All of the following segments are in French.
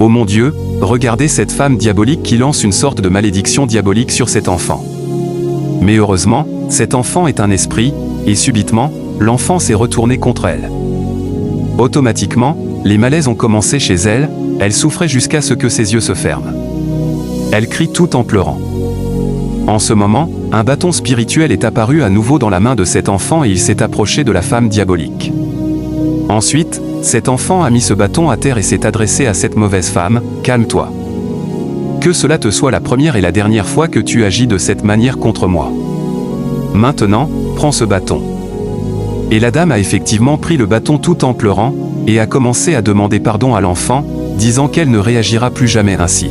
Oh mon Dieu, regardez cette femme diabolique qui lance une sorte de malédiction diabolique sur cet enfant. Mais heureusement, cet enfant est un esprit, et subitement, l'enfant s'est retourné contre elle. Automatiquement, les malaises ont commencé chez elle, elle souffrait jusqu'à ce que ses yeux se ferment. Elle crie tout en pleurant. En ce moment, un bâton spirituel est apparu à nouveau dans la main de cet enfant et il s'est approché de la femme diabolique. Ensuite, cet enfant a mis ce bâton à terre et s'est adressé à cette mauvaise femme, « Calme-toi. Que cela te soit la première et la dernière fois que tu agis de cette manière contre moi. Maintenant, prends ce bâton. » Et la dame a effectivement pris le bâton tout en pleurant, et a commencé à demander pardon à l'enfant, disant qu'elle ne réagira plus jamais ainsi.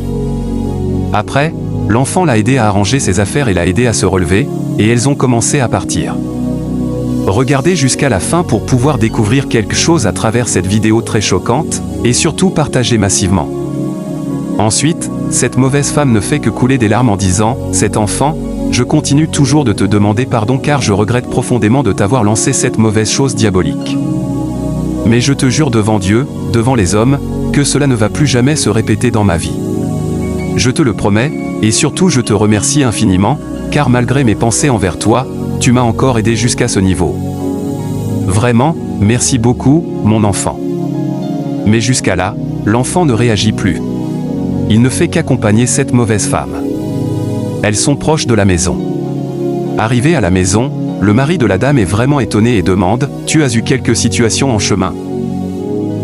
Après, l'enfant l'a aidé à arranger ses affaires et l'a aidé à se relever, et elles ont commencé à partir. Regardez jusqu'à la fin pour pouvoir découvrir quelque chose à travers cette vidéo très choquante, et surtout partagez massivement. Ensuite, cette mauvaise femme ne fait que couler des larmes en disant « Cet enfant, je continue toujours de te demander pardon car je regrette profondément de t'avoir lancé cette mauvaise chose diabolique. Mais je te jure devant Dieu, devant les hommes, que cela ne va plus jamais se répéter dans ma vie. Je te le promets, et surtout je te remercie infiniment, car malgré mes pensées envers toi, tu m'as encore aidé jusqu'à ce niveau. Vraiment, merci beaucoup, mon enfant. » Mais jusqu'à là, l'enfant ne réagit plus. Il ne fait qu'accompagner cette mauvaise femme. Elles sont proches de la maison. Arrivé à la maison, le mari de la dame est vraiment étonné et demande « Tu as eu quelques situations en chemin ?»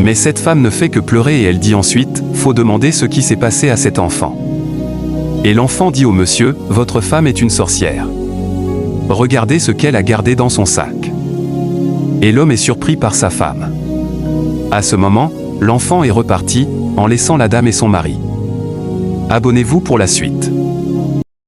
Mais cette femme ne fait que pleurer et elle dit ensuite « Faut demander ce qui s'est passé à cet enfant. » Et l'enfant dit au monsieur « Votre femme est une sorcière. Regardez ce qu'elle a gardé dans son sac. » Et l'homme est surpris par sa femme. À ce moment, l'enfant est reparti, en laissant la dame et son mari. Abonnez-vous pour la suite.